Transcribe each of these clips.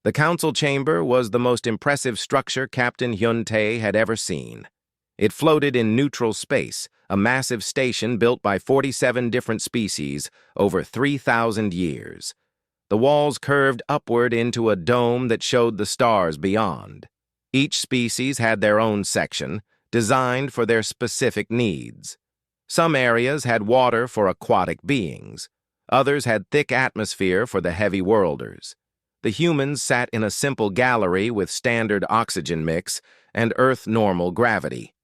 The council chamber was the most impressive structure Captain Hyun-tae had ever seen. It floated in neutral space, a massive station built by 47 different species over 3,000 years. The walls curved upward into a dome that showed the stars beyond. Each species had their own section, designed for their specific needs. Some areas had water for aquatic beings. Others had thick atmosphere for the heavy worlders. The humans sat in a simple gallery with standard oxygen mix and Earth-normal gravity.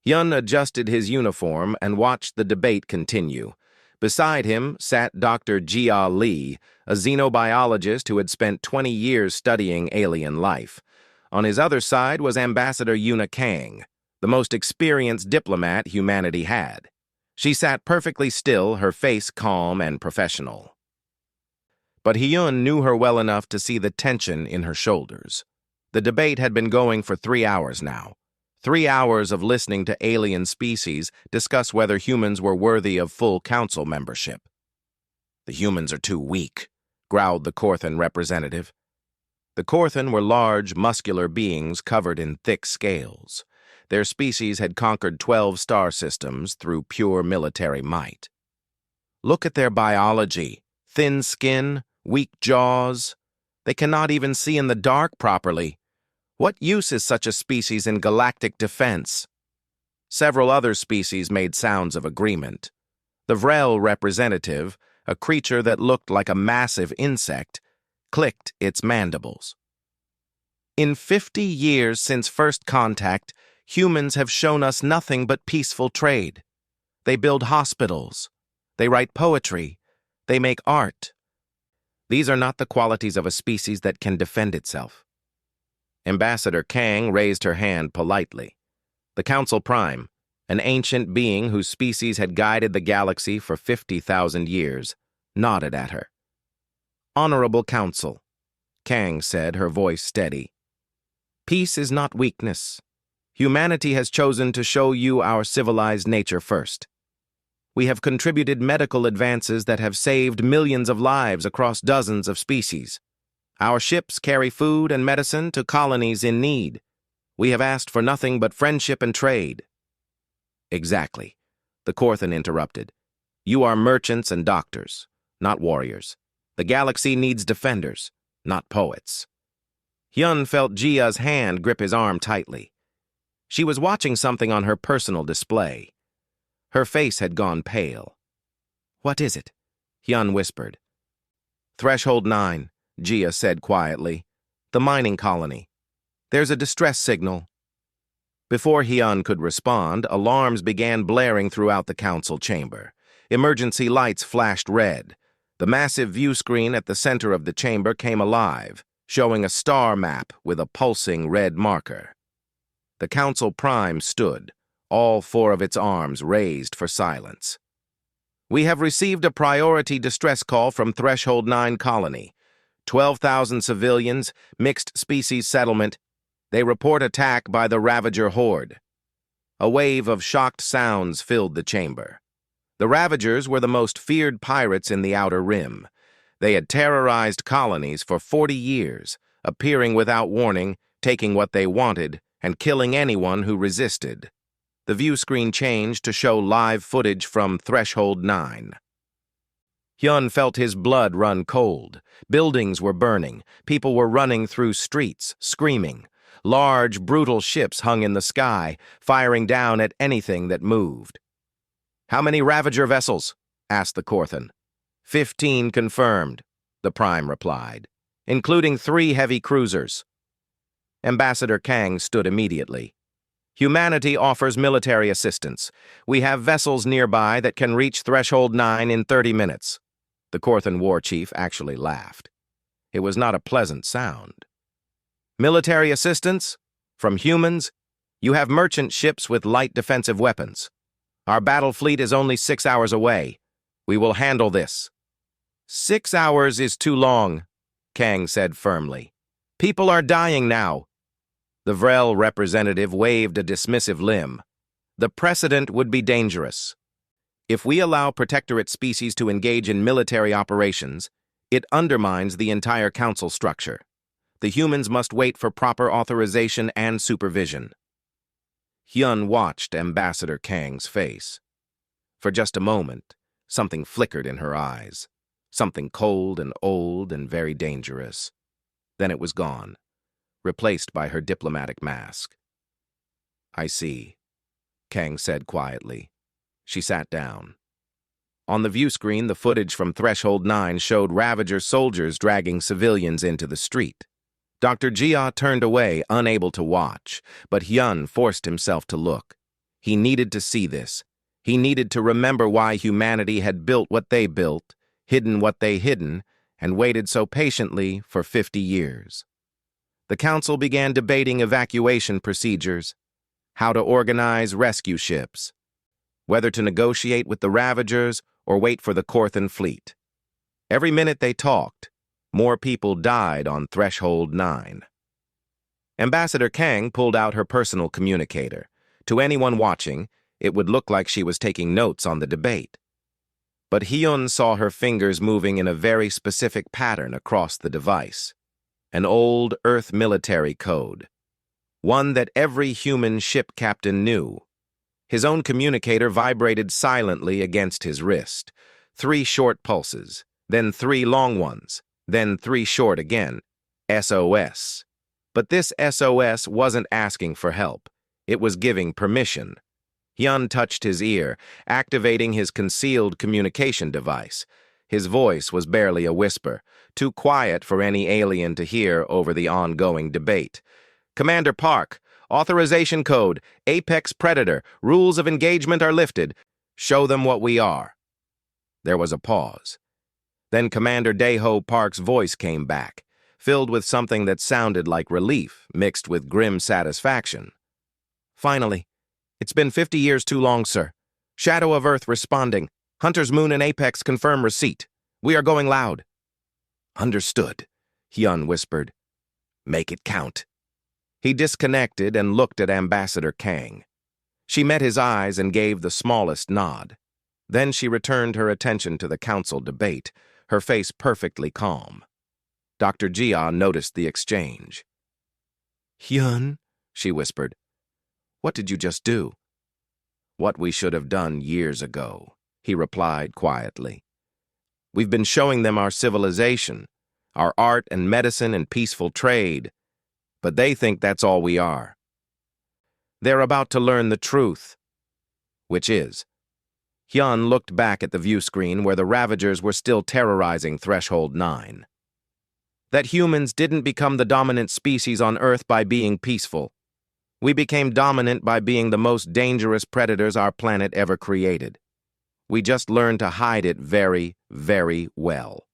Hyun adjusted his uniform and watched the debate continue. Beside him sat Dr. Jia Lee, a xenobiologist who had spent 20 years studying alien life. On his other side was Ambassador Yuna Kang, the most experienced diplomat humanity had. She sat perfectly still, her face calm and professional. But Hyun knew her well enough to see the tension in her shoulders. The debate had been going for 3 hours now. 3 hours of listening to alien species discuss whether humans were worthy of full council membership. "The humans are too weak," growled the Korthan representative. The Korthan were large, muscular beings covered in thick scales. Their species had conquered 12 star systems through pure military might. "Look at their biology. Thin skin, weak jaws. They cannot even see in the dark properly. What use is such a species in galactic defense?" Several other species made sounds of agreement. The Vrel representative, a creature that looked like a massive insect, clicked its mandibles. "In 50 years since first contact, humans have shown us nothing but peaceful trade. They build hospitals. They write poetry. They make art. These are not the qualities of a species that can defend itself." Ambassador Kang raised her hand politely. The Council Prime, an ancient being whose species had guided the galaxy for 50,000 years, nodded at her. "Honorable Council," Kang said, her voice steady. "Peace is not weakness. Humanity has chosen to show you our civilized nature first. We have contributed medical advances that have saved millions of lives across dozens of species. Our ships carry food and medicine to colonies in need. We have asked for nothing but friendship and trade." "Exactly," the Korthan interrupted. "You are merchants and doctors, not warriors. The galaxy needs defenders, not poets." Hyun felt Jia's hand grip his arm tightly. She was watching something on her personal display. Her face had gone pale. "What is it?" Hyun whispered. "Threshold 9. Jia said quietly. "The mining colony. There's a distress signal." Before Hyun could respond, alarms began blaring throughout the council chamber. Emergency lights flashed red. The massive view screen at the center of the chamber came alive, showing a star map with a pulsing red marker. The Council Prime stood, all 4 of its arms raised for silence. "We have received a priority distress call from Threshold 9 colony. 12,000 civilians, mixed species settlement. They report attack by the Ravager horde." A wave of shocked sounds filled the chamber. The Ravagers were the most feared pirates in the Outer Rim. They had terrorized colonies for 40 years, appearing without warning, taking what they wanted, and killing anyone who resisted. The view screen changed to show live footage from Threshold 9. Hyun felt his blood run cold. Buildings were burning. People were running through streets, screaming. Large, brutal ships hung in the sky, firing down at anything that moved. "How many Ravager vessels?" asked the Korthan. 15 confirmed, the Prime replied, including 3 heavy cruisers. Ambassador Kang stood immediately. "Humanity offers military assistance. We have vessels nearby that can reach Threshold 9 in 30 minutes. The Korthan war chief actually laughed. It was not a pleasant sound. "Military assistance? From humans? You have merchant ships with light defensive weapons. Our battle fleet is only 6 hours away. We will handle this." "6 hours is too long," Kang said firmly. "People are dying now." The Vrel representative waved a dismissive limb. "The precedent would be dangerous. If we allow protectorate species to engage in military operations, it undermines the entire council structure. The humans must wait for proper authorization and supervision. Hyun watched Ambassador Kang's face. For just a moment, something flickered in her eyes. Something cold and old and very dangerous. Then it was gone, replaced by her diplomatic mask. "I see," Kang said quietly. She sat down. On the view screen, the footage from Threshold 9 showed Ravager soldiers dragging civilians into the street. Dr. Jia turned away, unable to watch, but Hyun forced himself to look. He needed to see this. He needed to remember why humanity had built what they built, hidden what they hidden, and waited so patiently for 50 years. The council began debating evacuation procedures, how to organize rescue ships, whether to negotiate with the Ravagers or wait for the Korthan fleet. Every minute they talked, more people died on Threshold 9. Ambassador Kang pulled out her personal communicator. To anyone watching, it would look like she was taking notes on the debate. But Hyun saw her fingers moving in a very specific pattern across the device. An old Earth military code. One that every human ship captain knew. His own communicator vibrated silently against his wrist. 3 short pulses, then 3 long ones, then 3 short again. SOS. But this SOS wasn't asking for help. It was giving permission. Hyun touched his ear, activating his concealed communication device. His voice was barely a whisper, too quiet for any alien to hear over the ongoing debate. "Commander Park, authorization code, Apex Predator, rules of engagement are lifted. Show them what we are." There was a pause. Then Commander Daeho Park's voice came back, filled with something that sounded like relief mixed with grim satisfaction. "Finally. It's been 50 years too long, sir. Shadow of Earth responding. Hunter's Moon and Apex confirm receipt. We are going loud." "Understood," Hyun whispered. "Make it count." He disconnected and looked at Ambassador Kang. She met his eyes and gave the smallest nod. Then she returned her attention to the council debate, her face perfectly calm. Dr. Jia noticed the exchange. "Hyun," she whispered, "what did you just do?" "What we should have done years ago," he replied quietly. "We've been showing them our civilization, our art and medicine and peaceful trade, but they think that's all we are. They're about to learn the truth." "Which is?" Hyun looked back at the view screen where the Ravagers were still terrorizing Threshold 9. "That humans didn't become the dominant species on Earth by being peaceful. We became dominant by being the most dangerous predators our planet ever created. We just learned to hide it very, very well."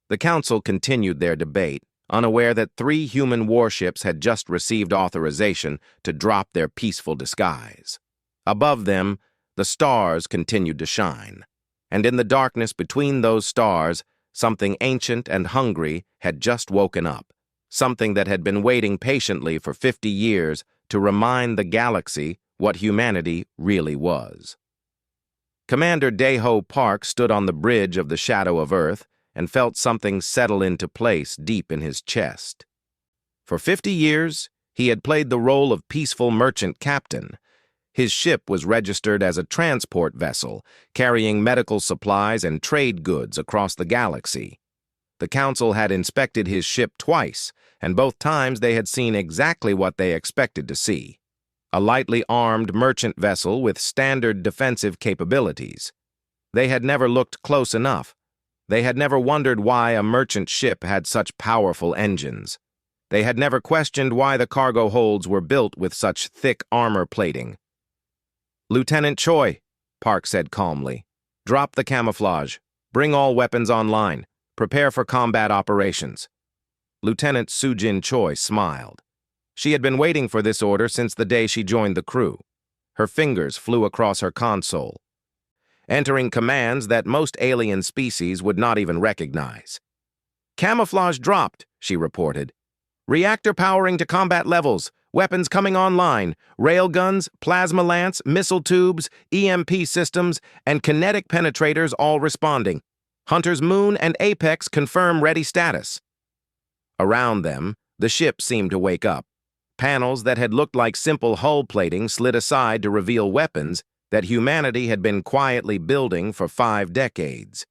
The council continued their debate, unaware that 3 human warships had just received authorization to drop their peaceful disguise. Above them, the stars continued to shine, and in the darkness between those stars, something ancient and hungry had just woken up, something that had been waiting patiently for 50 years to remind the galaxy what humanity really was. Commander Daeho Park stood on the bridge of the Shadow of Earth and felt something settle into place deep in his chest. For 50 years, he had played the role of peaceful merchant captain. His ship was registered as a transport vessel, carrying medical supplies and trade goods across the galaxy. The council had inspected his ship twice, and both times they had seen exactly what they expected to see. A lightly armed merchant vessel with standard defensive capabilities. They had never looked close enough. They had never wondered why a merchant ship had such powerful engines. They had never questioned why the cargo holds were built with such thick armor plating. "Lieutenant Choi," Park said calmly, "drop the camouflage. Bring all weapons online. Prepare for combat operations." Lieutenant Sujin Choi smiled. She had been waiting for this order since the day she joined the crew. Her fingers flew across her console, entering commands that most alien species would not even recognize. "Camouflage dropped," she reported. "Reactor powering to combat levels. Weapons coming online. Railguns, plasma lance, missile tubes, EMP systems, and kinetic penetrators all responding. Hunter's Moon and Apex confirm ready status." Around them, the ship seemed to wake up. Panels that had looked like simple hull plating slid aside to reveal weapons that humanity had been quietly building for 5 decades.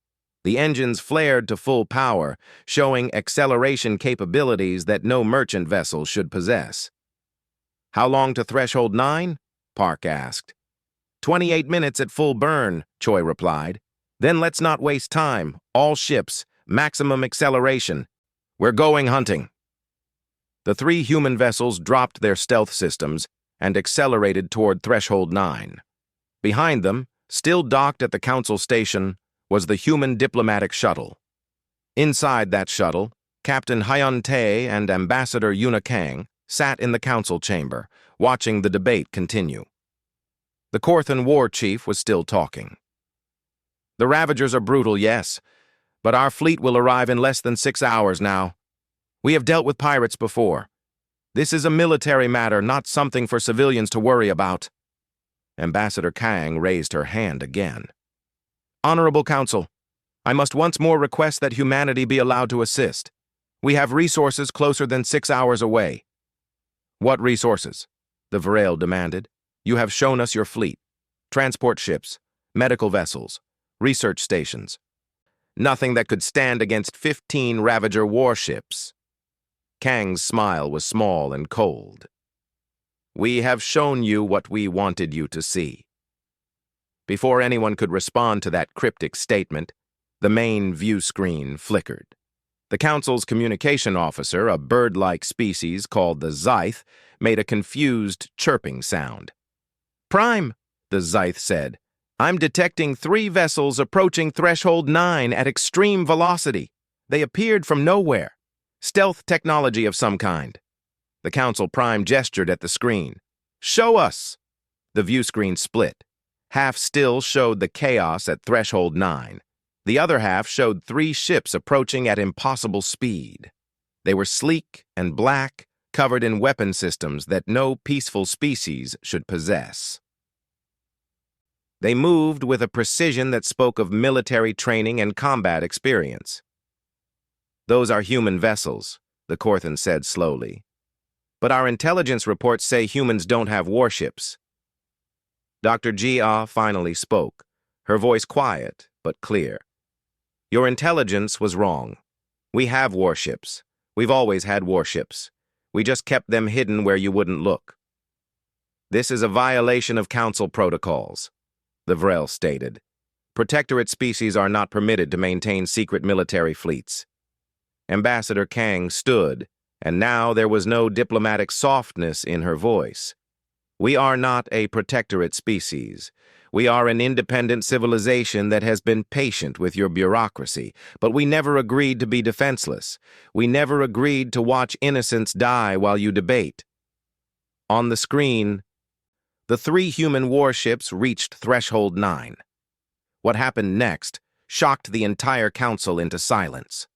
The engines flared to full power, showing acceleration capabilities that no merchant vessel should possess. "How long to Threshold 9? Park asked. 28 minutes at full burn, Choi replied. "Then let's not waste time. All ships, maximum acceleration. We're going hunting." The 3 human vessels dropped their stealth systems and accelerated toward Threshold 9. Behind them, still docked at the Council station, was the human diplomatic shuttle. Inside that shuttle, Captain Hyun Tae and Ambassador Yuna Kang sat in the Council chamber, watching the debate continue. The Korthan war chief was still talking. "The Ravagers are brutal, yes, but our fleet will arrive in less than 6 hours now. We have dealt with pirates before. This is a military matter, not something for civilians to worry about." Ambassador Kang raised her hand again. "Honorable Council, I must once more request that humanity be allowed to assist. We have resources closer than 6 hours away." "What resources?" the Vrel demanded. "You have shown us your fleet. Transport ships, medical vessels, research stations. Nothing that could stand against 15 Ravager warships." Kang's smile was small and cold. "We have shown you what we wanted you to see." Before anyone could respond to that cryptic statement, the main view screen flickered. The Council's communication officer, a bird-like species called the Zythe, made a confused chirping sound. "Prime," the Zythe said, "I'm detecting 3 vessels approaching Threshold 9 at extreme velocity. They appeared from nowhere. Stealth technology of some kind." The Council Prime gestured at the screen. "Show us!" The view screen split. Half still showed the chaos at Threshold 9. The other half showed 3 ships approaching at impossible speed. They were sleek and black, covered in weapon systems that no peaceful species should possess. They moved with a precision that spoke of military training and combat experience. "Those are human vessels," the Korthan said slowly. "But our intelligence reports say humans don't have warships." Dr. Jia finally spoke, her voice quiet but clear. "Your intelligence was wrong. We have warships. We've always had warships. We just kept them hidden where you wouldn't look." "This is a violation of Council protocols," the Vrel stated. "Protectorate species are not permitted to maintain secret military fleets." Ambassador Kang stood, and now there was no diplomatic softness in her voice. "We are not a protectorate species. We are an independent civilization that has been patient with your bureaucracy, but we never agreed to be defenseless. We never agreed to watch innocents die while you debate." On the screen, the 3 human warships reached Threshold 9. What happened next shocked the entire Council into silence.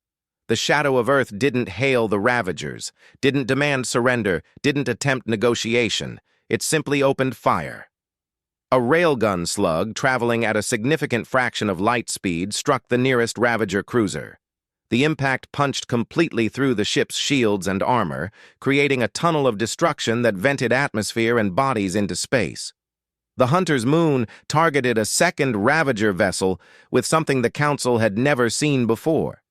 The Shadow of Earth didn't hail the Ravagers, didn't demand surrender, didn't attempt negotiation. It simply opened fire. A railgun slug traveling at a significant fraction of light speed struck the nearest Ravager cruiser. The impact punched completely through the ship's shields and armor, creating a tunnel of destruction that vented atmosphere and bodies into space. The Hunter's Moon targeted a second Ravager vessel with something the Council had never seen before.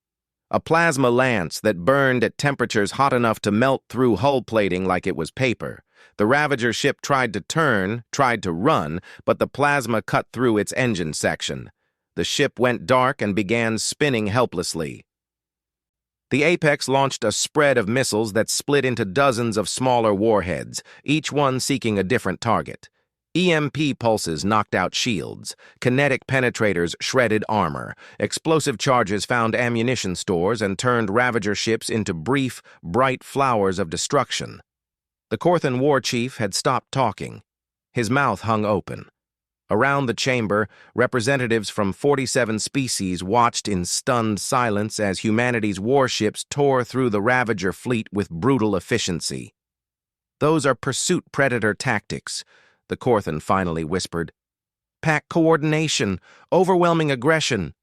A plasma lance that burned at temperatures hot enough to melt through hull plating like it was paper. The Ravager ship tried to turn, tried to run, but the plasma cut through its engine section. The ship went dark and began spinning helplessly. The Apex launched a spread of missiles that split into dozens of smaller warheads, each one seeking a different target. EMP pulses knocked out shields. Kinetic penetrators shredded armor. Explosive charges found ammunition stores and turned Ravager ships into brief, bright flowers of destruction. The Korthan war chief had stopped talking. His mouth hung open. Around the chamber, representatives from 47 species watched in stunned silence as humanity's warships tore through the Ravager fleet with brutal efficiency. "Those are pursuit predator tactics," the Korthan finally whispered. "Pack coordination, overwhelming aggression,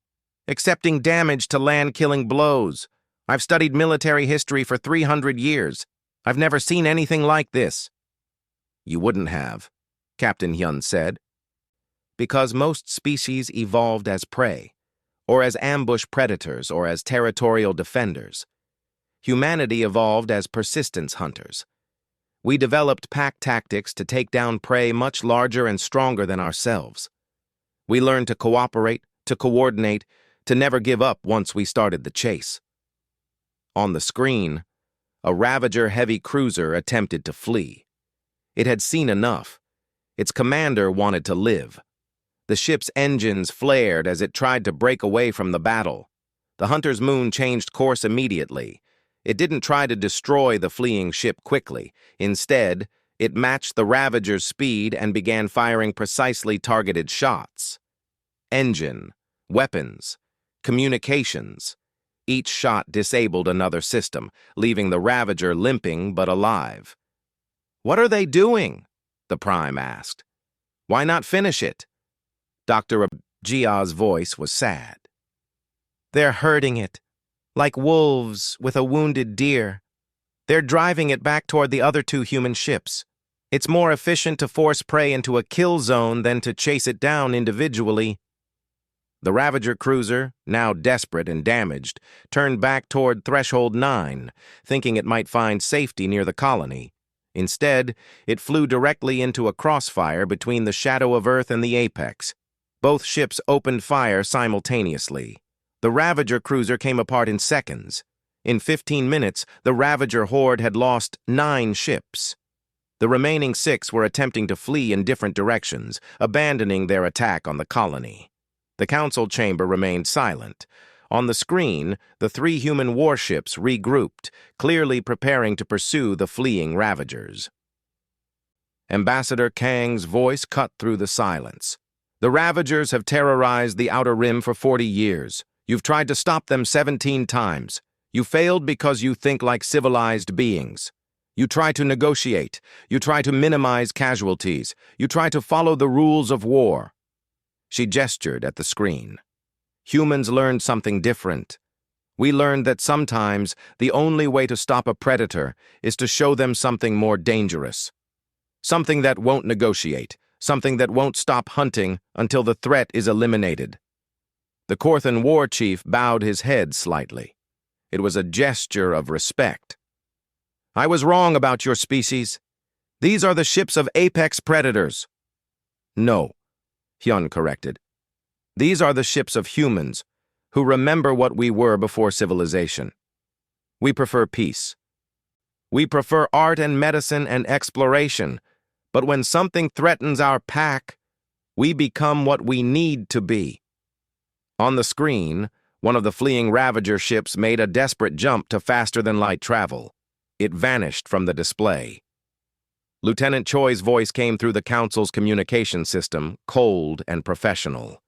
accepting damage to land-killing blows. I've studied military history for 300 years. I've never seen anything like this." "You wouldn't have," Captain Hyun said. "Because most species evolved as prey, or as ambush predators, or as territorial defenders. Humanity evolved as persistence hunters. We developed pack tactics to take down prey much larger and stronger than ourselves. We learned to cooperate, to coordinate, to never give up once we started the chase." On the screen, a Ravager heavy cruiser attempted to flee. It had seen enough. Its commander wanted to live. The ship's engines flared as it tried to break away from the battle. The Hunter's Moon changed course immediately. It didn't try to destroy the fleeing ship quickly. Instead, it matched the Ravager's speed and began firing precisely targeted shots. Engine, weapons, communications. Each shot disabled another system, leaving the Ravager limping but alive. "What are they doing?" the Prime asked. "Why not finish it?" Dr. Jia's voice was sad. "They're herding it, like wolves with a wounded deer. They're driving it back toward the other two human ships. It's more efficient to force prey into a kill zone than to chase it down individually." The Ravager cruiser, now desperate and damaged, turned back toward Threshold 9, thinking it might find safety near the colony. Instead, it flew directly into a crossfire between the Shadow of Earth and the Apex. Both ships opened fire simultaneously. The Ravager cruiser came apart in seconds. In 15 minutes, the Ravager horde had lost 9 ships. The remaining 6 were attempting to flee in different directions, abandoning their attack on the colony. The council chamber remained silent. On the screen, the 3 human warships regrouped, clearly preparing to pursue the fleeing Ravagers. Ambassador Kang's voice cut through the silence. "The Ravagers have terrorized the Outer Rim for 40 years. You've tried to stop them 17 times. You failed because you think like civilized beings. You try to negotiate. You try to minimize casualties. You try to follow the rules of war." She gestured at the screen. "Humans learned something different. We learned that sometimes the only way to stop a predator is to show them something more dangerous. Something that won't negotiate, something that won't stop hunting until the threat is eliminated." The Korthan war chief bowed his head slightly. It was a gesture of respect. "I was wrong about your species. These are the ships of apex predators." "No," Hyun corrected. "These are the ships of humans who remember what we were before civilization. We prefer peace. We prefer art and medicine and exploration, but when something threatens our pack, we become what we need to be." On the screen, one of the fleeing Ravager ships made a desperate jump to faster-than-light travel. It vanished from the display. Lieutenant Choi's voice came through the Council's communication system, cold and professional.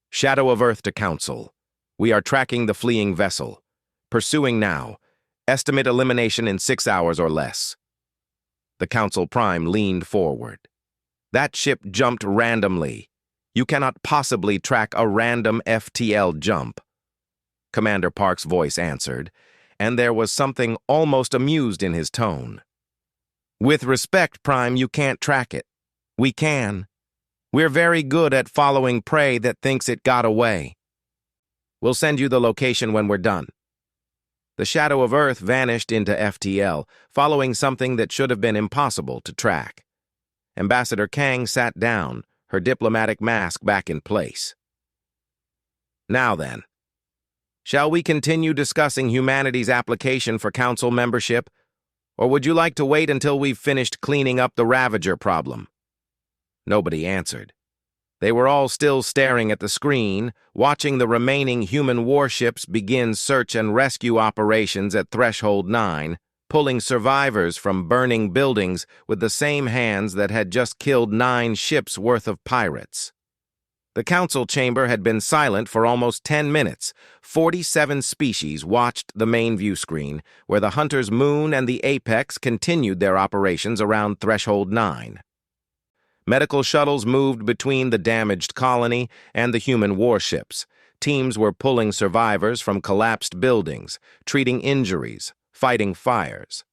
"Shadow of Earth to Council. We are tracking the fleeing vessel. Pursuing now. Estimate elimination in 6 hours or less." The Council Prime leaned forward. "That ship jumped randomly. You cannot possibly track a random FTL jump." Commander Park's voice answered, and there was something almost amused in his tone. "With respect, Prime, you can't track it. We can. We're very good at following prey that thinks it got away. We'll send you the location when we're done." The Shadow of Earth vanished into FTL, following something that should have been impossible to track. Ambassador Kang sat down, her diplomatic mask back in place. "Now then, shall we continue discussing humanity's application for Council membership? Or would you like to wait until we've finished cleaning up the Ravager problem?" Nobody answered. They were all still staring at the screen, watching the remaining human warships begin search and rescue operations at Threshold 9, pulling survivors from burning buildings with the same hands that had just killed 9 ships' worth of pirates. The council chamber had been silent for almost 10 minutes. 47 species watched the main view screen, where the Hunter's Moon and the Apex continued their operations around Threshold 9. Medical shuttles moved between the damaged colony and the human warships, Teams were pulling survivors from collapsed buildings, treating injuries, fighting fires.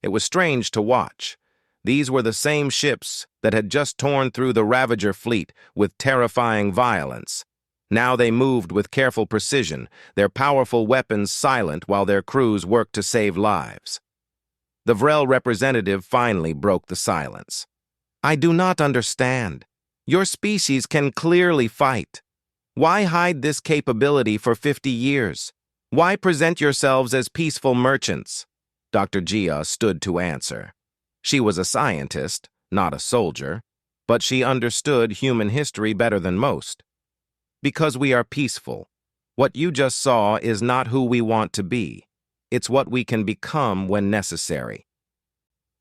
It was strange to watch. These were the same ships that had just torn through the Ravager fleet with terrifying violence. Now they moved with careful precision, their powerful weapons silent while their crews worked to save lives. The Vrel representative finally broke the silence. "I do not understand. Your species can clearly fight. Why hide this capability for 50 years? Why present yourselves as peaceful merchants?" Dr. Gia stood to answer. She was a scientist, not a soldier, but she understood human history better than most. "Because we are peaceful. What you just saw is not who we want to be. It's what we can become when necessary.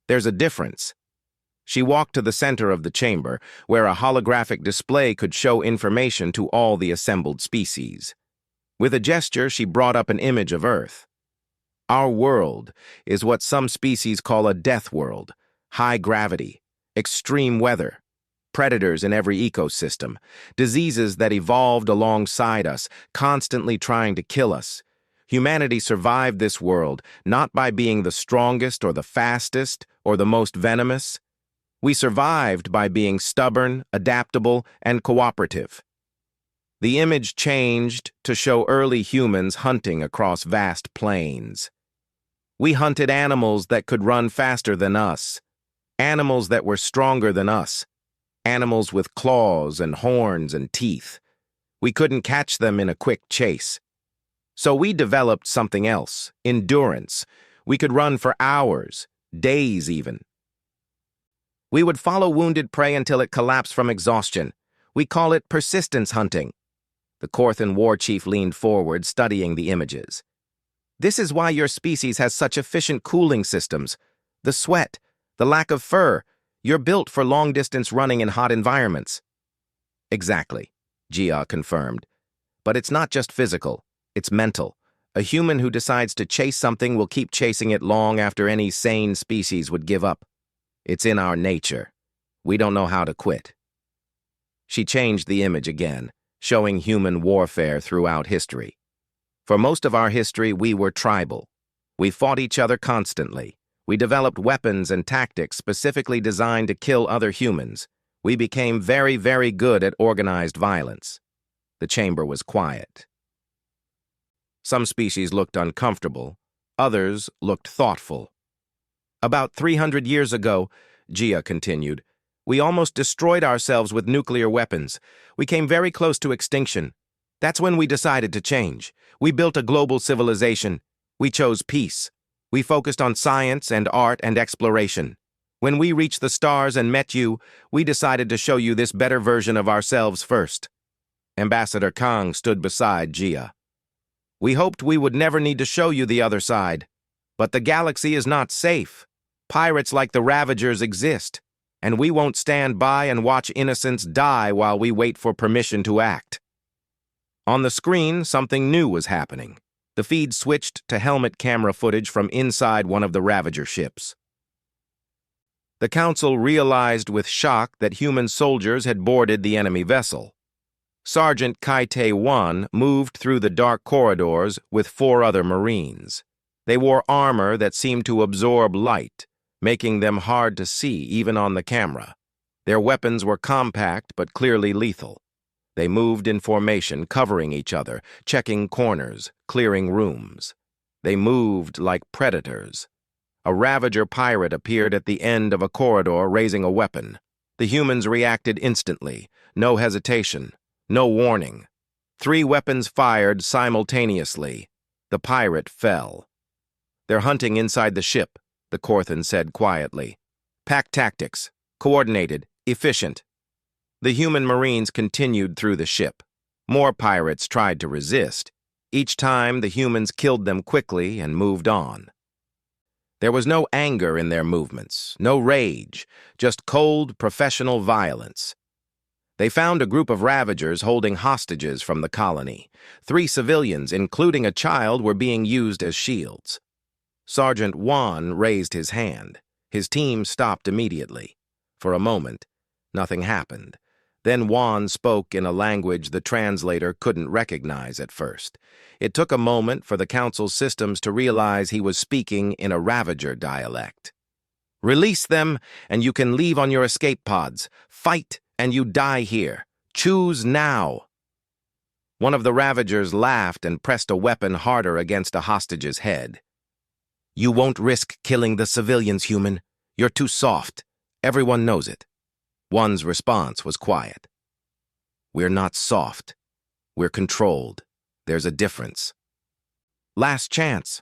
There's a difference." She walked to the center of the chamber, where a holographic display could show information to all the assembled species. With a gesture, she brought up an image of Earth. "Our world is what some species call a death world, high gravity, extreme weather, predators in every ecosystem, diseases that evolved alongside us, constantly trying to kill us. Humanity survived this world not by being the strongest or the fastest or the most venomous. We survived by being stubborn, adaptable, and cooperative." The image changed to show early humans hunting across vast plains. "We hunted animals that could run faster than us, animals that were stronger than us, animals with claws and horns and teeth. We couldn't catch them in a quick chase. So we developed something else, endurance. We could run for hours, days even. We would follow wounded prey until it collapsed from exhaustion. We call it persistence hunting." The Korthan war chief leaned forward, studying the images. "This is why your species has such efficient cooling systems. The sweat, the lack of fur. You're built for long-distance running in hot environments." "Exactly," Gia confirmed. "But it's not just physical, it's mental. A human who decides to chase something will keep chasing it long after any sane species would give up. It's in our nature. We don't know how to quit." She changed the image again, showing human warfare throughout history. "For most of our history, we were tribal. We fought each other constantly. We developed weapons and tactics specifically designed to kill other humans. We became very, very good at organized violence." The chamber was quiet. Some species looked uncomfortable. Others looked thoughtful. "About 300 years ago," Gia continued, "we almost destroyed ourselves with nuclear weapons. We came very close to extinction. That's when we decided to change. We built a global civilization. We chose peace. We focused on science and art and exploration. When we reached the stars and met you, we decided to show you this better version of ourselves first." Ambassador Kang stood beside Gia. "We hoped we would never need to show you the other side. But the galaxy is not safe. Pirates like the Ravagers exist, and we won't stand by and watch innocents die while we wait for permission to act." On the screen, something new was happening. The feed switched to helmet camera footage from inside one of the Ravager ships. The Council realized with shock that human soldiers had boarded the enemy vessel. Sergeant Kaite-1 moved through the dark corridors with 4 other Marines. They wore armor that seemed to absorb light, making them hard to see even on the camera. Their weapons were compact but clearly lethal. They moved in formation, covering each other, checking corners, clearing rooms. They moved like predators. A Ravager pirate appeared at the end of a corridor, raising a weapon. The humans reacted instantly, no hesitation, no warning. 3 weapons fired simultaneously. The pirate fell. "They're hunting inside the ship," the Korthan said quietly. "Pack tactics, coordinated, efficient." The human Marines continued through the ship. More pirates tried to resist. Each time, the humans killed them quickly and moved on. There was no anger in their movements, no rage, just cold, professional violence. They found a group of Ravagers holding hostages from the colony. 3 civilians, including a child, were being used as shields. Sergeant Wan raised his hand. His team stopped immediately. For a moment, nothing happened. Then Juan spoke in a language the translator couldn't recognize at first. It took a moment for the council's systems to realize he was speaking in a Ravager dialect. "Release them, and you can leave on your escape pods. Fight, and you die here. Choose now." One of the Ravagers laughed and pressed a weapon harder against a hostage's head. "You won't risk killing the civilians, human. You're too soft. Everyone knows it." One's response was quiet. "We're not soft. We're controlled. There's a difference." Last chance.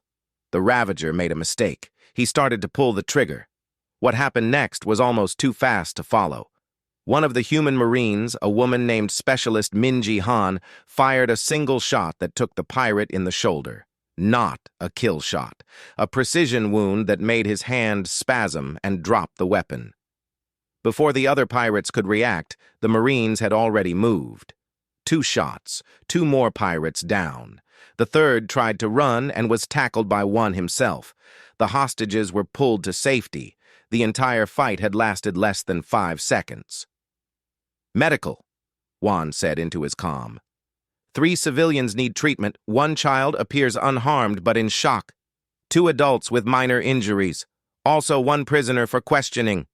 The Ravager made a mistake. He started to pull the trigger. What happened next was almost too fast to follow. One of the human Marines, a woman named Specialist Minji Han, fired a single shot that took the pirate in the shoulder. Not a kill shot. A precision wound that made his hand spasm and drop the weapon. Before the other pirates could react, the Marines had already moved. 2 shots, 2 more pirates down. The third tried to run and was tackled by one himself. The hostages were pulled to safety. The entire fight had lasted less than 5 seconds. "Medical," Juan said into his comm. 3 civilians need treatment. 1 child appears unharmed but in shock. 2 adults with minor injuries. Also 1 prisoner for questioning."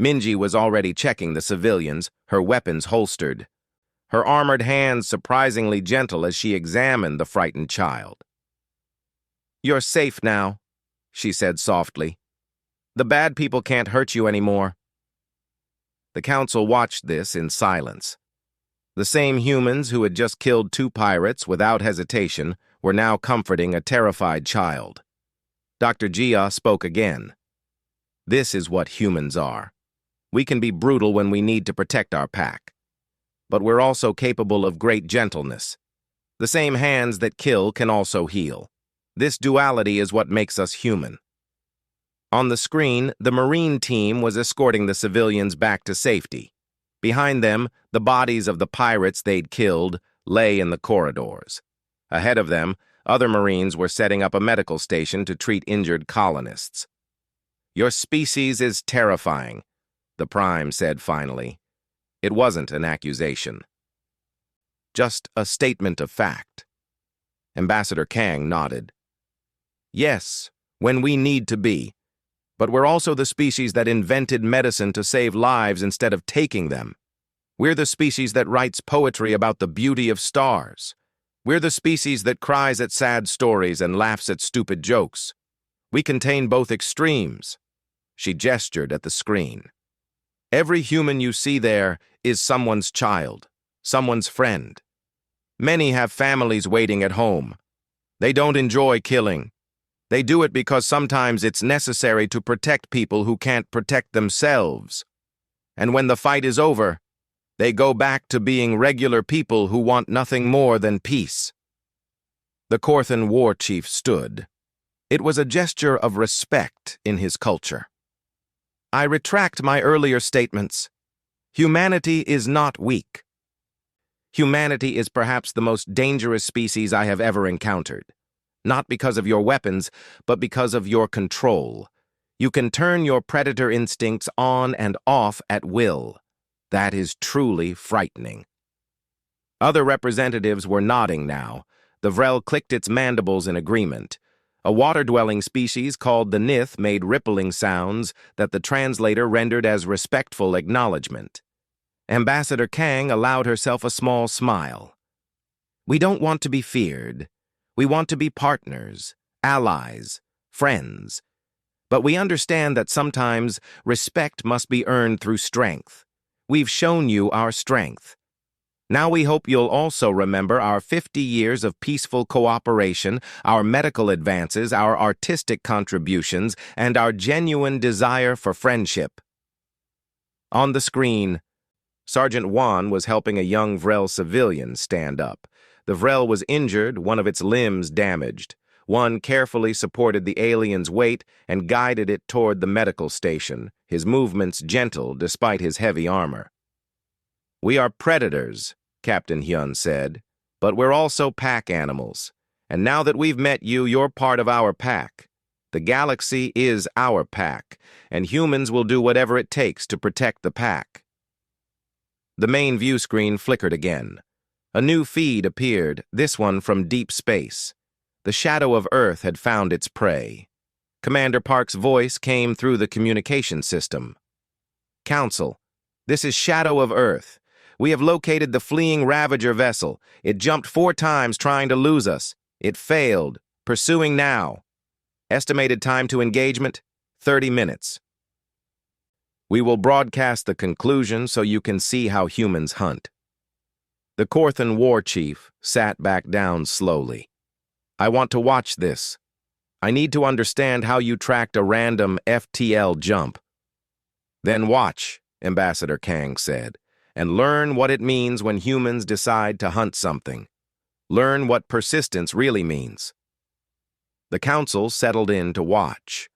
Minji was already checking the civilians, her weapons holstered. Her armored hands surprisingly gentle as she examined the frightened child. "You're safe now," she said softly. "The bad people can't hurt you anymore." The council watched this in silence. The same humans who had just killed 2 pirates without hesitation were now comforting a terrified child. Dr. Jia spoke again. "This is what humans are. We can be brutal when we need to protect our pack. But we're also capable of great gentleness. The same hands that kill can also heal. This duality is what makes us human." On the screen, the Marine team was escorting the civilians back to safety. Behind them, the bodies of the pirates they'd killed lay in the corridors. Ahead of them, other Marines were setting up a medical station to treat injured colonists. "Your species is terrifying," the Prime said finally. It wasn't an accusation. Just a statement of fact. Ambassador Kang nodded. "Yes, when we need to be. But we're also the species that invented medicine to save lives instead of taking them. We're the species that writes poetry about the beauty of stars. We're the species that cries at sad stories and laughs at stupid jokes. We contain both extremes." She gestured at the screen. "Every human you see there is someone's child, someone's friend. Many have families waiting at home. They don't enjoy killing. They do it because sometimes it's necessary to protect people who can't protect themselves. And when the fight is over, they go back to being regular people who want nothing more than peace." The Korthan war chief stood. It was a gesture of respect in his culture. "I retract my earlier statements. Humanity is not weak. Humanity is perhaps the most dangerous species I have ever encountered. Not because of your weapons, but because of your control. You can turn your predator instincts on and off at will. That is truly frightening." Other representatives were nodding now. The Vrel clicked its mandibles in agreement. A water-dwelling species called the Nith made rippling sounds that the translator rendered as respectful acknowledgement. Ambassador Kang allowed herself a small smile. "We don't want to be feared. We want to be partners, allies, friends. But we understand that sometimes respect must be earned through strength. We've shown you our strength. Now we hope you'll also remember our 50 years of peaceful cooperation, our medical advances, our artistic contributions, and our genuine desire for friendship." On the screen, Sergeant Juan was helping a young Vrel civilian stand up. The Vrel was injured, one of its limbs damaged. Juan carefully supported the alien's weight and guided it toward the medical station, his movements gentle despite his heavy armor. "We are predators," Captain Hyun said, "but we're also pack animals. And now that we've met you, you're part of our pack. The galaxy is our pack, and humans will do whatever it takes to protect the pack." The main view screen flickered again. A new feed appeared, this one from deep space. The shadow of Earth had found its prey. Commander Park's voice came through the communication system. Council, this is Shadow of Earth. We have located the fleeing Ravager vessel. It jumped 4 times trying to lose us. It failed. Pursuing now. Estimated time to engagement, 30 minutes. We will broadcast the conclusion so you can see how humans hunt. The Korthan war chief sat back down slowly. I want to watch this. I need to understand how you tracked a random FTL jump. Then watch, Ambassador Kang said, and learn what it means when humans decide to hunt something. Learn what persistence really means. The council settled in to watch.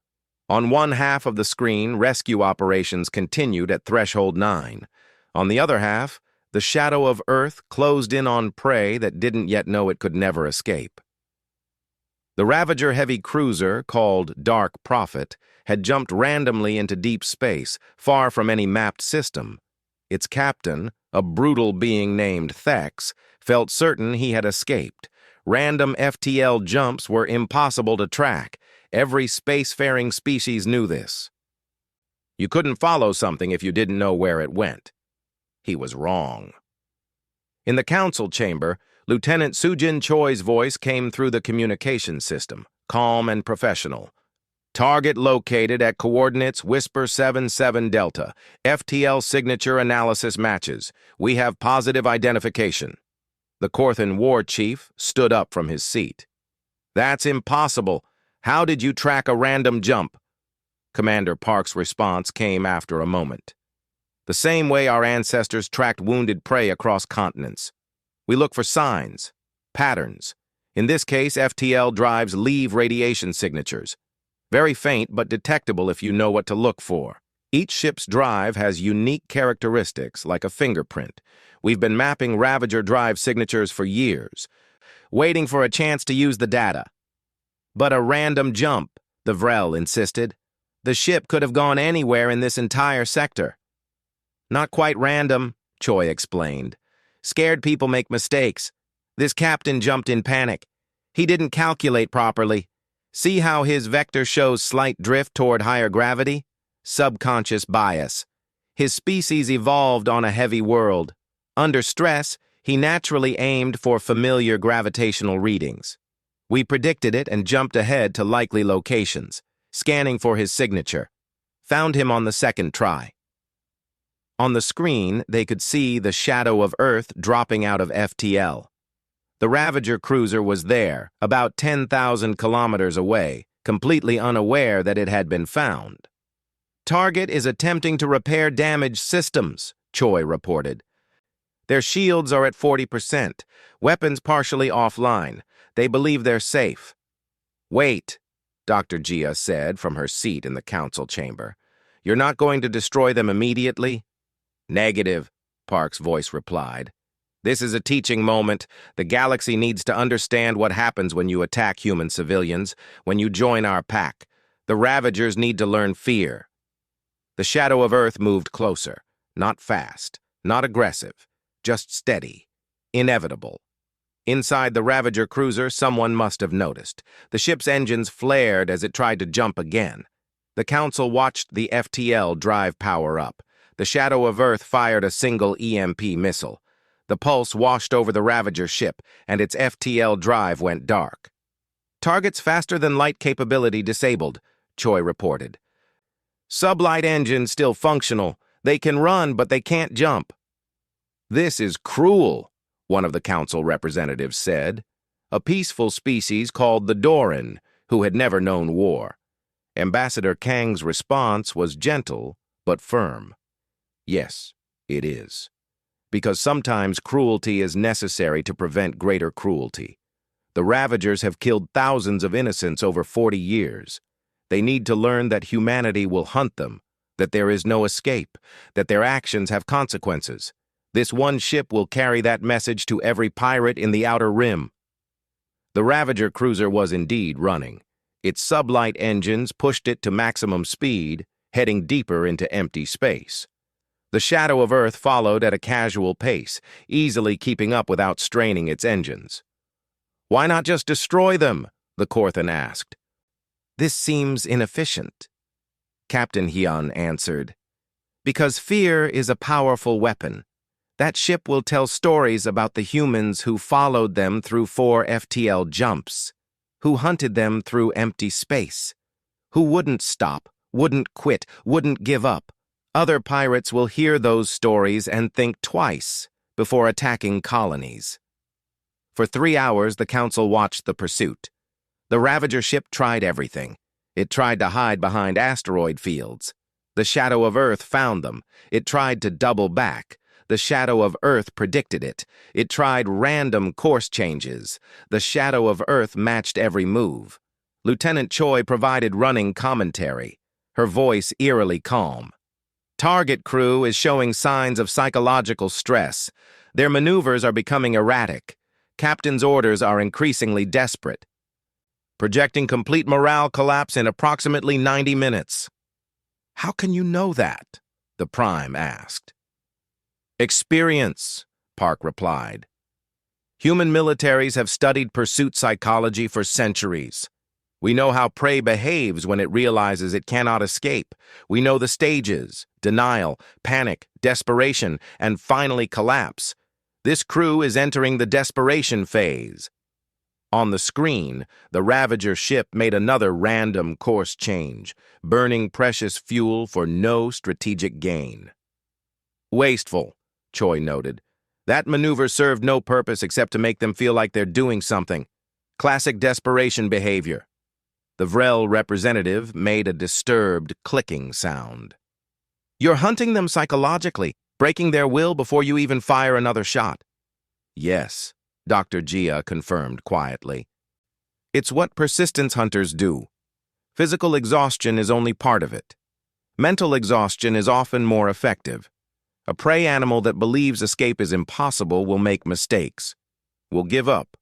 On one half of the screen, rescue operations continued at Threshold 9. On the other half, the shadow of Earth closed in on prey that didn't yet know it could never escape. The Ravager heavy cruiser, called Dark Prophet, had jumped randomly into deep space, far from any mapped system. Its captain, a brutal being named Thex, felt certain he had escaped. Random FTL jumps were impossible to track. Every spacefaring species knew this. You couldn't follow something if you didn't know where it went. He was wrong. In the council chamber, Lieutenant Sujin Choi's voice came through the communication system, calm and professional. Target located at coordinates Whisper 77 Delta. FTL signature analysis matches. We have positive identification. The Korthan war chief stood up from his seat. That's impossible. How did you track a random jump? Commander Park's response came after a moment. The same way our ancestors tracked wounded prey across continents. We look for signs, patterns. In this case, FTL drives leave radiation signatures. Very faint but detectable if you know what to look for. Each ship's drive has unique characteristics like a fingerprint. We've been mapping Ravager drive signatures for years, waiting for a chance to use the data. But a random jump, the Vrel insisted. The ship could have gone anywhere in this entire sector. Not quite random, Choi explained. Scared people make mistakes. This captain jumped in panic. He didn't calculate properly. See how his vector shows slight drift toward higher gravity? Subconscious bias. His species evolved on a heavy world. Under stress, he naturally aimed for familiar gravitational readings. We predicted it and jumped ahead to likely locations, scanning for his signature. Found him on the second try. On the screen, they could see the shadow of Earth dropping out of FTL. The Ravager cruiser was there, about 10,000 kilometers away, completely unaware that it had been found. Target is attempting to repair damaged systems, Choi reported. Their shields are at 40%, weapons partially offline. They believe they're safe. Wait, Dr. Jia said from her seat in the council chamber. You're not going to destroy them immediately? Negative, Park's voice replied. This is a teaching moment. The galaxy needs to understand what happens when you attack human civilians, when you join our pack. The Ravagers need to learn fear. The shadow of Earth moved closer, not fast, not aggressive, just steady, inevitable. Inside the Ravager cruiser, someone must have noticed. The ship's engines flared as it tried to jump again. The Council watched the FTL drive power up. The shadow of Earth fired a single EMP missile. The pulse washed over the Ravager ship, and its FTL drive went dark. Target's faster-than-light capability disabled, Choi reported. Sublight engine still functional. They can run, but they can't jump. This is cruel, one of the Council representatives said. A peaceful species called the Doran, who had never known war. Ambassador Kang's response was gentle, but firm. Yes, it is. Because sometimes cruelty is necessary to prevent greater cruelty. The Ravagers have killed thousands of innocents over 40 years. They need to learn that humanity will hunt them, that there is no escape, that their actions have consequences. This one ship will carry that message to every pirate in the Outer Rim. The Ravager cruiser was indeed running. Its sublight engines pushed it to maximum speed, heading deeper into empty space. The shadow of Earth followed at a casual pace, easily keeping up without straining its engines. "Why not just destroy them?" the Korthan asked. "This seems inefficient," Captain Hyun answered. "Because fear is a powerful weapon. That ship will tell stories about the humans who followed them through 4 FTL jumps, who hunted them through empty space, who wouldn't stop, wouldn't quit, wouldn't give up. Other pirates will hear those stories and think twice before attacking colonies." For 3 hours, the Council watched the pursuit. The Ravager ship tried everything. It tried to hide behind asteroid fields. The shadow of Earth found them. It tried to double back. The shadow of Earth predicted it. It tried random course changes. The shadow of Earth matched every move. Lieutenant Choi provided running commentary, her voice eerily calm. "Target crew is showing signs of psychological stress. Their maneuvers are becoming erratic. Captain's orders are increasingly desperate. Projecting complete morale collapse in approximately 90 minutes. "How can you know that?" the Prime asked. "Experience," Park replied. "Human militaries have studied pursuit psychology for centuries. We know how prey behaves when it realizes it cannot escape. We know the stages: denial, panic, desperation, and finally collapse. This crew is entering the desperation phase." On the screen, the Ravager ship made another random course change, burning precious fuel for no strategic gain. "Wasteful," Choi noted. "That maneuver served no purpose except to make them feel like they're doing something. Classic desperation behavior." The Vrel representative made a disturbed, clicking sound. "You're hunting them psychologically, breaking their will before you even fire another shot." "Yes," Dr. Gia confirmed quietly. "It's what persistence hunters do. Physical exhaustion is only part of it. Mental exhaustion is often more effective. A prey animal that believes escape is impossible will make mistakes, will give up,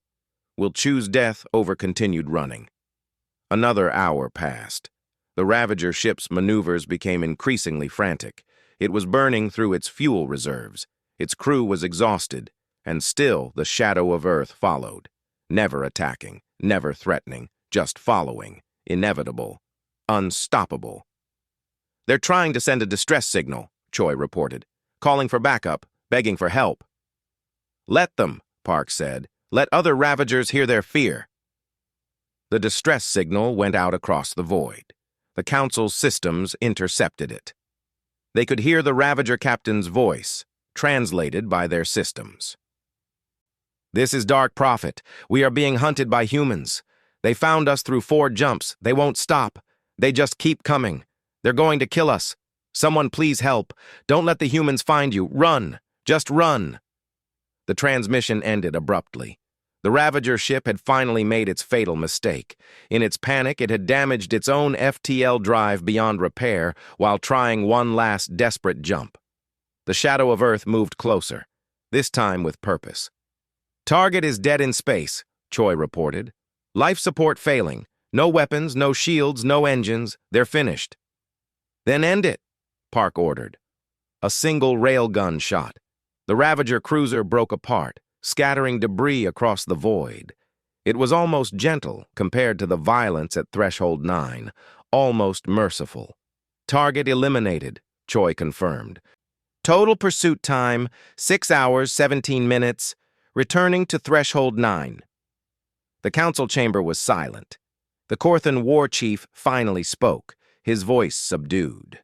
will choose death over continued running." Another hour passed. The Ravager ship's maneuvers became increasingly frantic. It was burning through its fuel reserves. Its crew was exhausted, and still the shadow of Earth followed, never attacking, never threatening, just following, inevitable, unstoppable. "They're trying to send a distress signal," Choi reported, "calling for backup, begging for help." "Let them," Park said. "Let other Ravagers hear their fear." The distress signal went out across the void. The Council's systems intercepted it. They could hear the Ravager captain's voice, translated by their systems. "This is Dark Prophet. We are being hunted by humans. They found us through 4 jumps. They won't stop. They just keep coming. They're going to kill us. Someone please help. Don't let the humans find you. Run. Just run." The transmission ended abruptly. The Ravager ship had finally made its fatal mistake. In its panic, it had damaged its own FTL drive beyond repair while trying one last desperate jump. The shadow of Earth moved closer, this time with purpose. "Target is dead in space," Choi reported. "Life support failing. No weapons, no shields, no engines. They're finished." "Then end it," Park ordered. A single railgun shot. The Ravager cruiser broke apart, scattering debris across the void. It was almost gentle compared to the violence at Threshold 9, almost merciful. "Target eliminated," Choi confirmed. "Total pursuit time, 6 hours, 17 minutes, returning to Threshold 9. The council chamber was silent. The Korthan war chief finally spoke, his voice subdued.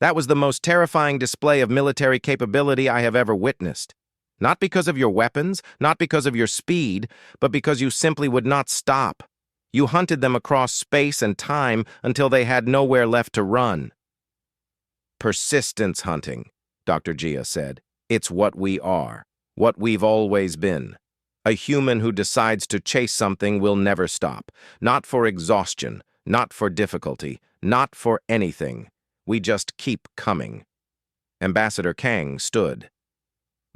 "That was the most terrifying display of military capability I have ever witnessed. Not because of your weapons, not because of your speed, but because you simply would not stop. You hunted them across space and time until they had nowhere left to run." "Persistence hunting," Dr. Gia said. "It's what we are, what we've always been. A human who decides to chase something will never stop. Not for exhaustion, not for difficulty, not for anything. We just keep coming." Ambassador Kang stood.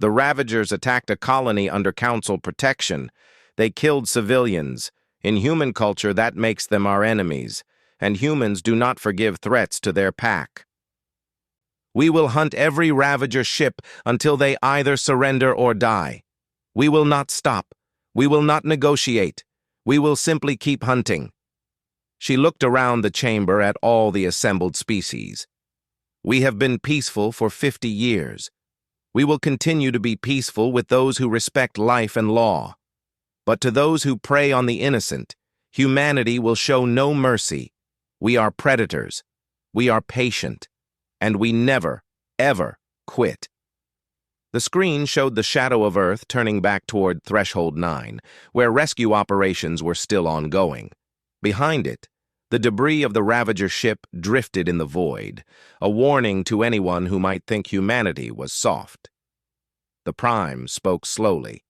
"The Ravagers attacked a colony under Council protection. They killed civilians. In human culture, that makes them our enemies, and humans do not forgive threats to their pack." We will hunt every Ravager ship until they either surrender or die. We will not stop. We will not negotiate. We will simply keep hunting." She looked around the chamber at all the assembled species. "We have been peaceful for 50 years. We will continue to be peaceful with those who respect life and law. But to those who prey on the innocent, humanity will show no mercy. We are predators. We are patient. And we never, ever quit." The screen showed the shadow of Earth turning back toward Threshold 9, where rescue operations were still ongoing. Behind it, the debris of the Ravager ship drifted in the void, a warning to anyone who might think humanity was soft. The Prime spoke slowly.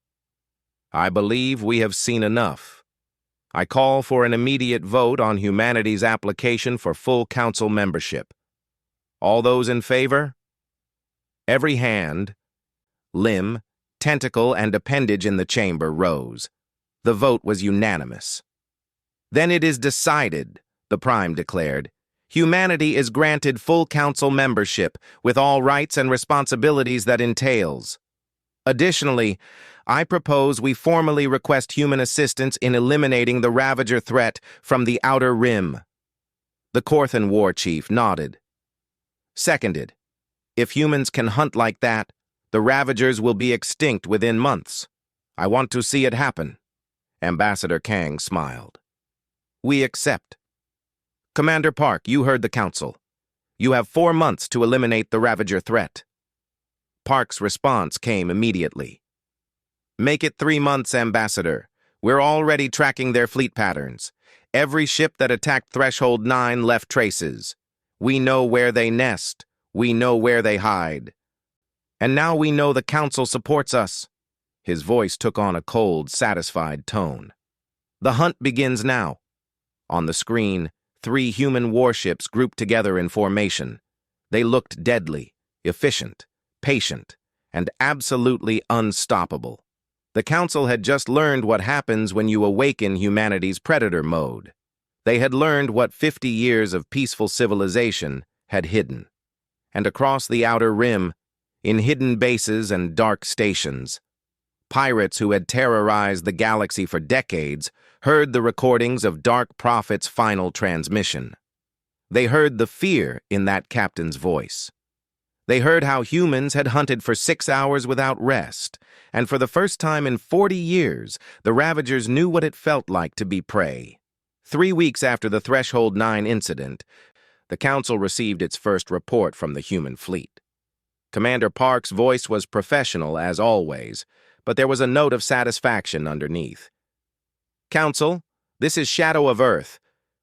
"I believe we have seen enough. I call for an immediate vote on humanity's application for full Council membership. All those in favor?" Every hand, limb, tentacle, and appendage in the chamber rose. The vote was unanimous. "Then it is decided," the Prime declared. "Humanity is granted full Council membership, with all rights and responsibilities that entails. Additionally, I propose we formally request human assistance in eliminating the Ravager threat from the Outer Rim." The Korthan War Chief nodded. "Seconded. If humans can hunt like that, the Ravagers will be extinct within months. I want to see it happen." Ambassador Kang smiled. "We accept." "Commander Park, you heard the Council. You have 4 months to eliminate the Ravager threat." Park's response came immediately. "Make it 3 months, Ambassador. We're already tracking their fleet patterns. Every ship that attacked Threshold 9 left traces. We know where they nest. We know where they hide. And now we know the Council supports us." His voice took on a cold, satisfied tone. "The hunt begins now." On the screen, 3 human warships grouped together in formation. They looked deadly, efficient, patient, and absolutely unstoppable. The Council had just learned what happens when you awaken humanity's predator mode. They had learned what 50 years of peaceful civilization had hidden. And across the Outer Rim, in hidden bases and dark stations, pirates who had terrorized the galaxy for decades heard the recordings of Dark Prophet's final transmission. They heard the fear in that captain's voice. They heard how humans had hunted for 6 hours without rest, and for the first time in 40 years, the Ravagers knew what it felt like to be prey. 3 weeks after the Threshold 9 incident, the Council received its first report from the human fleet. Commander Park's voice was professional, as always, but there was a note of satisfaction underneath. "Council, this is Shadow of Earth.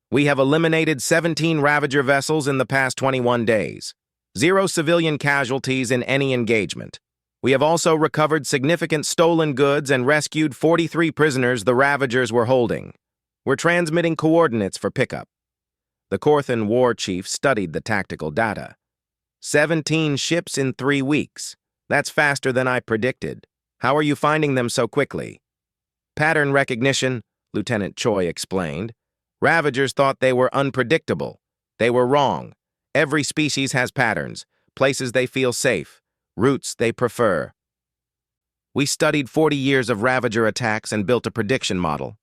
We have eliminated 17 Ravager vessels in the past 21 days. 0 civilian casualties in any engagement. We have also recovered significant stolen goods and rescued 43 prisoners the Ravagers were holding. We're transmitting coordinates for pickup." The Korthan War Chief studied the tactical data. 17 ships in 3 weeks. That's faster than I predicted. How are you finding them so quickly? "Pattern recognition," Lieutenant Choi explained. "Ravagers thought they were unpredictable. They were wrong. Every species has patterns, places they feel safe, routes they prefer. We studied 40 years of Ravager attacks and built a prediction model.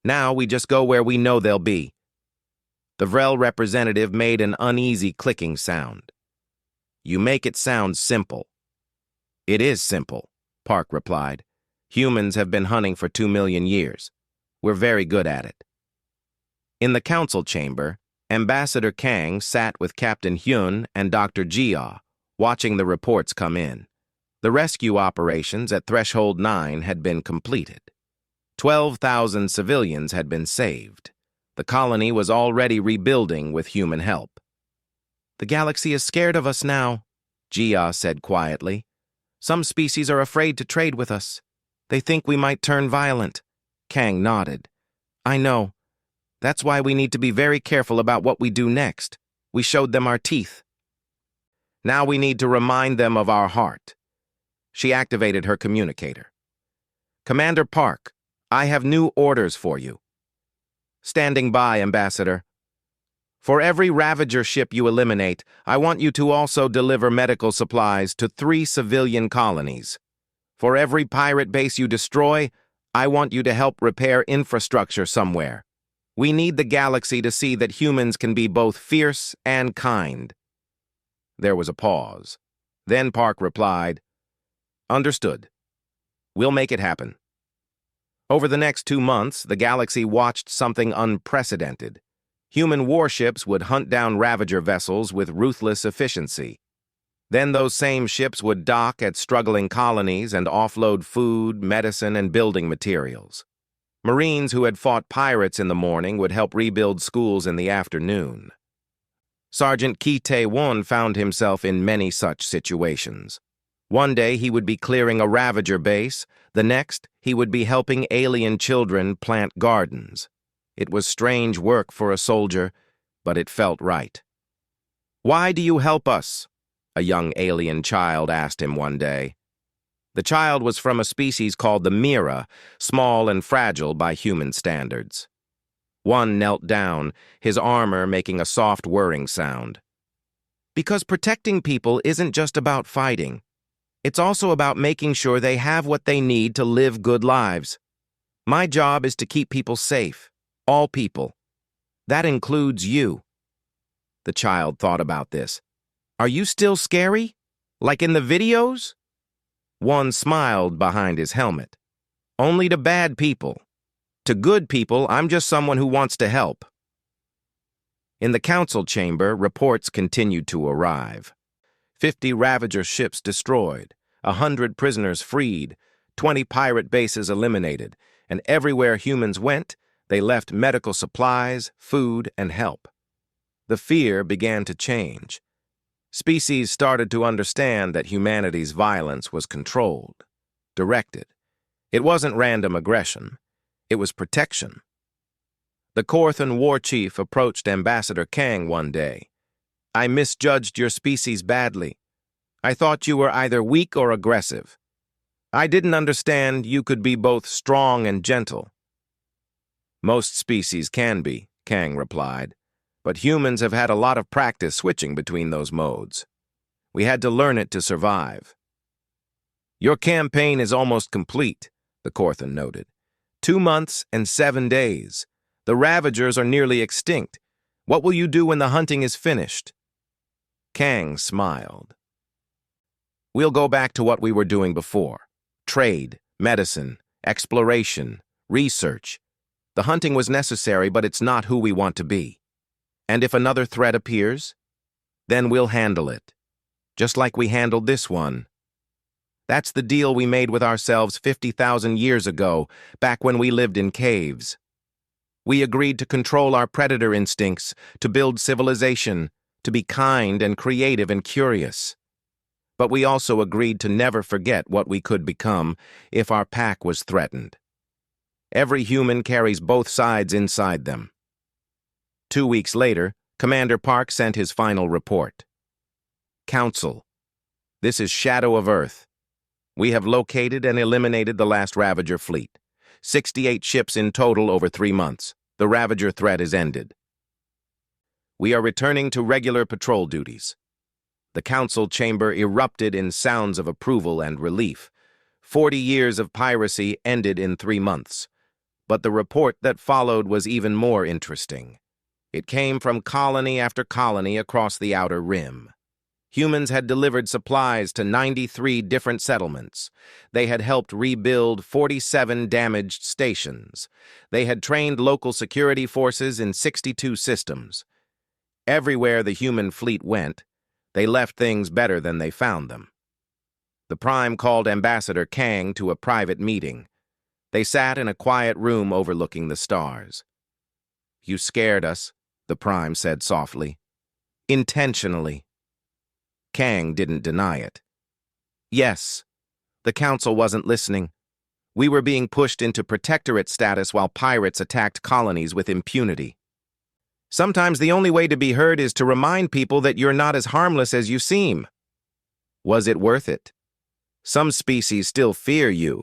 Now we just go where we know they'll be." The Vrel representative made an uneasy clicking sound. "You make it sound simple." "It is simple," Park replied. "Humans have been hunting for 2 million years. We're very good at it." In the Council chamber, Ambassador Kang sat with Captain Hyun and Dr. Jia, watching the reports come in. The rescue operations at Threshold 9 had been completed. 12,000 civilians had been saved. The colony was already rebuilding with human help. "The galaxy is scared of us now," Jia said quietly. "Some species are afraid to trade with us. They think we might turn violent." Kang nodded. "I know. That's why we need to be very careful about what we do next. We showed them our teeth. Now we need to remind them of our heart." She activated her communicator. "Commander Park, I have new orders for you." "Standing by, Ambassador." For every Ravager ship you eliminate, I want you to also deliver medical supplies to 3 civilian colonies. For every pirate base you destroy, I want you to help repair infrastructure somewhere. We need the galaxy to see that humans can be both fierce and kind." There was a pause. Then Park replied, "Understood. We'll make it happen." Over the next 2 months, the galaxy watched something unprecedented. Human warships would hunt down Ravager vessels with ruthless efficiency. Then those same ships would dock at struggling colonies and offload food, medicine, and building materials. Marines who had fought pirates in the morning would help rebuild schools in the afternoon. Sergeant Ki Tae-won found himself in many such situations. One day he would be clearing a Ravager base, the next he would be helping alien children plant gardens. It was strange work for a soldier, but it felt right. "Why do you help us?" a young alien child asked him one day. The child was from a species called the Mira, small and fragile by human standards. One knelt down, his armor making a soft whirring sound. "Because protecting people isn't just about fighting. It's also about making sure they have what they need to live good lives. My job is to keep people safe, all people. That includes you." The child thought about this. "Are you still scary? Like in the videos?" One smiled behind his helmet. "Only to bad people. To good people, I'm just someone who wants to help." In the council chamber, reports continued to arrive. 50 Ravager ships destroyed, 100 prisoners freed, 20 pirate bases eliminated, and everywhere humans went, they left medical supplies, food, and help. The fear began to change. Species started to understand that humanity's violence was controlled, directed. It wasn't random aggression. It was protection. The Korthan war chief approached Ambassador Kang one day. "I misjudged your species badly. I thought you were either weak or aggressive. I didn't understand you could be both strong and gentle." "Most species can be," Kang replied. "But humans have had a lot of practice switching between those modes. We had to learn it to survive." "Your campaign is almost complete," the Korthan noted. 2 months and 7 days. The Ravagers are nearly extinct. What will you do when the hunting is finished?" Kang smiled. "We'll go back to what we were doing before. Trade, medicine, exploration, research. The hunting was necessary, but it's not who we want to be. And if another threat appears, then we'll handle it. Just like we handled this one. That's the deal we made with ourselves 50,000 years ago, back when we lived in caves. We agreed to control our predator instincts, to build civilization, to be kind and creative and curious. But we also agreed to never forget what we could become if our pack was threatened. Every human carries both sides inside them." 2 weeks later, Commander Park sent his final report. "Council, this is Shadow of Earth. We have located and eliminated the last Ravager fleet. 68 ships in total over 3 months. The Ravager threat is ended. We are returning to regular patrol duties." The council chamber erupted in sounds of approval and relief. 40 years of piracy ended in 3 months. But the report that followed was even more interesting. It came from colony after colony across the Outer Rim. Humans had delivered supplies to 93 different settlements. They had helped rebuild 47 damaged stations. They had trained local security forces in 62 systems. Everywhere the human fleet went, they left things better than they found them. The Prime called Ambassador Kang to a private meeting. They sat in a quiet room overlooking the stars. "You scared us," the Prime said softly. "Intentionally." Kang didn't deny it. "Yes, the Council wasn't listening. We were being pushed into protectorate status while pirates attacked colonies with impunity. Sometimes the only way to be heard is to remind people that you're not as harmless as you seem." "Was it worth it? Some species still fear you."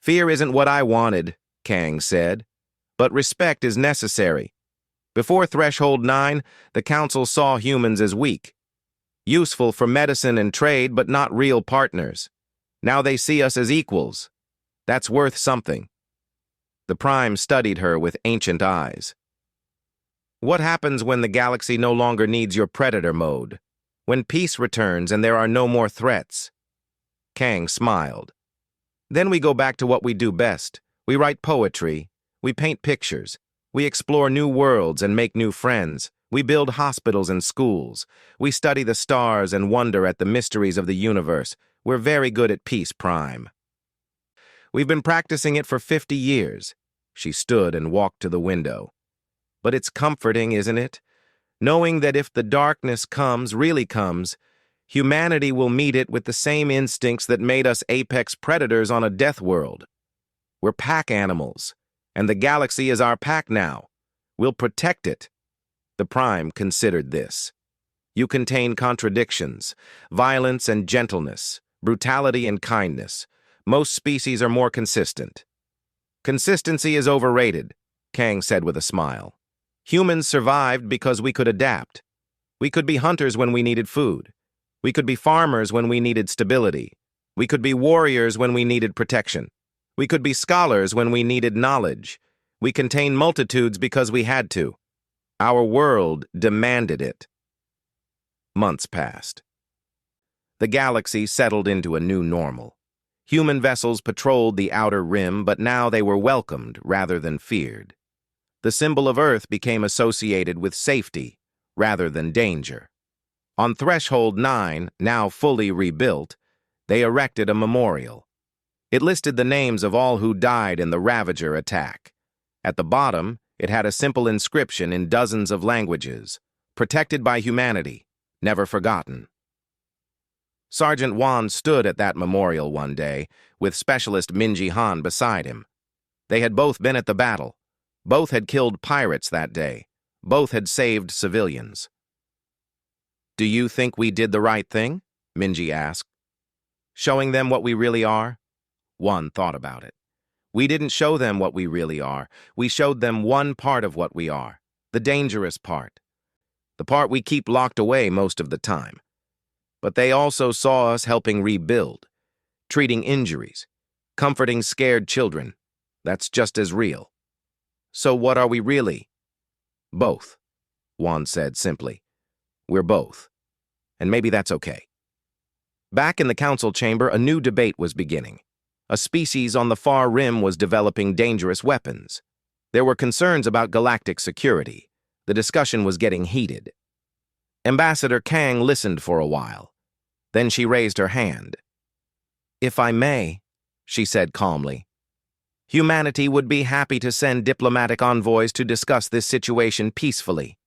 "Fear isn't what I wanted," Kang said, "but respect is necessary. Before Threshold 9, the Council saw humans as weak, useful for medicine and trade, but not real partners. Now they see us as equals. That's worth something. The Prime studied her with ancient eyes. What happens when the galaxy no longer needs your predator mode? When peace returns and there are no more threats? Kang smiled. Then we go back to what we do best. We write poetry. We paint pictures. We explore new worlds and make new friends. We build hospitals and schools. We study the stars and wonder at the mysteries of the universe. We're very good at peace, Prime. We've been practicing it for 50 years. She stood and walked to the window. But it's comforting, isn't it? Knowing that if the darkness really comes, humanity will meet it with the same instincts that made us apex predators on a death world. We're pack animals, and the galaxy is our pack now. We'll protect it. The Prime considered this. You contain contradictions, violence and gentleness, brutality and kindness. Most species are more consistent. Consistency is overrated, Kang said with a smile. Humans survived because we could adapt. We could be hunters when we needed food. We could be farmers when we needed stability. We could be warriors when we needed protection. We could be scholars when we needed knowledge. We contained multitudes because we had to. Our world demanded it. Months passed. The galaxy settled into a new normal. Human vessels patrolled the outer rim, but now they were welcomed rather than feared. The symbol of Earth became associated with safety rather than danger. On Threshold 9, now fully rebuilt, they erected a memorial. It listed the names of all who died in the Ravager attack. At the bottom, it had a simple inscription in dozens of languages, protected by humanity, never forgotten. Sergeant Wan stood at that memorial one day, with Specialist Minji Han beside him. They had both been at the battle. Both had killed pirates that day. Both had saved civilians. Do you think we did the right thing? Minji asked. Showing them what we really are? Wan thought about it. We didn't show them what we really are. We showed them one part of what we are, the dangerous part. The part we keep locked away most of the time. But they also saw us helping rebuild, treating injuries, comforting scared children. That's just as real. So what are we really? Both, Wan said simply. We're both. And maybe that's okay. Back in the council chamber, a new debate was beginning. A species on the far rim was developing dangerous weapons. There were concerns about galactic security. The discussion was getting heated. Ambassador Kang listened for a while. Then she raised her hand. If I may, she said calmly, humanity would be happy to send diplomatic envoys to discuss this situation peacefully.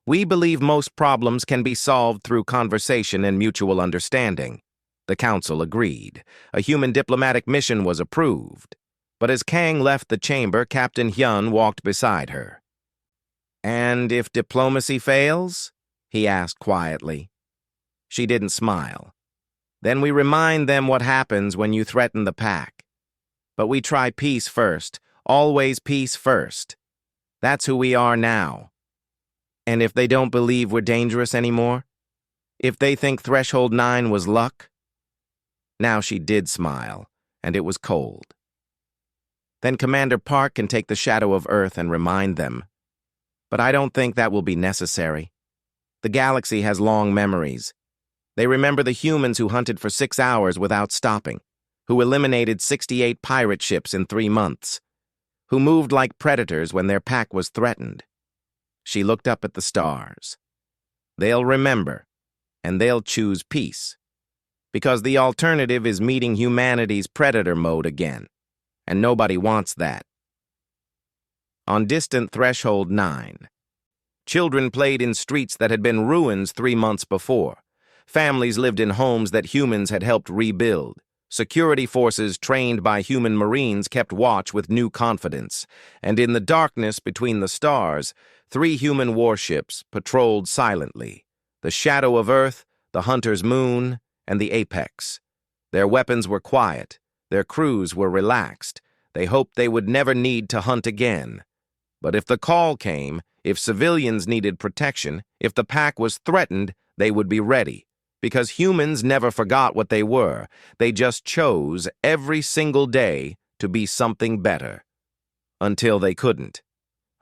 We believe most problems can be solved through conversation and mutual understanding. The council agreed. A human diplomatic mission was approved. But as Kang left the chamber, Captain Hyun walked beside her. And if diplomacy fails? He asked quietly. She didn't smile. Then we remind them what happens when you threaten the pack. But we try peace first, always peace first. That's who we are now. And if they don't believe we're dangerous anymore? If they think Threshold 9 was luck? Now she did smile, and it was cold. Then Commander Park can take the shadow of Earth and remind them. But I don't think that will be necessary. The galaxy has long memories. They remember the humans who hunted for 6 hours without stopping, who eliminated 68 pirate ships in 3 months, who moved like predators when their pack was threatened. She looked up at the stars. They'll remember, and they'll choose peace. Because the alternative is meeting humanity's predator mode again, and nobody wants that. On distant Threshold 9, children played in streets that had been ruins 3 months before. Families lived in homes that humans had helped rebuild. Security forces trained by human marines kept watch with new confidence. And in the darkness between the stars, 3 human warships patrolled silently. The Shadow of Earth, the Hunter's Moon, and the Apex. Their weapons were quiet. Their crews were relaxed. They hoped they would never need to hunt again. But if the call came, if civilians needed protection, if the pack was threatened, they would be ready. Because humans never forgot what they were. They just chose every single day to be something better. Until they couldn't.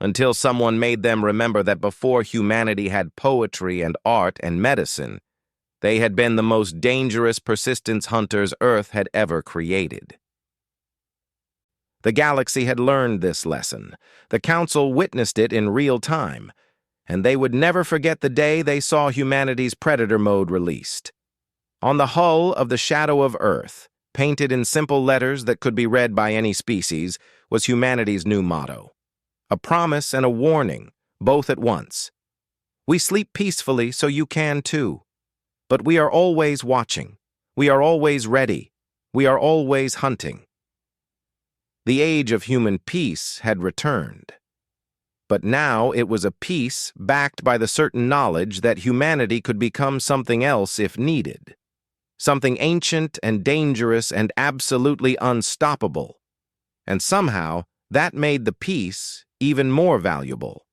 Until someone made them remember that before humanity had poetry and art and medicine, they had been the most dangerous persistence hunters Earth had ever created. The galaxy had learned this lesson. The Council witnessed it in real time, and they would never forget the day they saw humanity's Predator mode released. On the hull of the Shadow of Earth, painted in simple letters that could be read by any species, was humanity's new motto. A promise and a warning, both at once. We sleep peacefully, so you can too. But we are always watching. We are always ready. We are always hunting. The age of human peace had returned. But now it was a peace backed by the certain knowledge that humanity could become something else if needed. Something ancient and dangerous and absolutely unstoppable. And somehow, that made the peace even more valuable.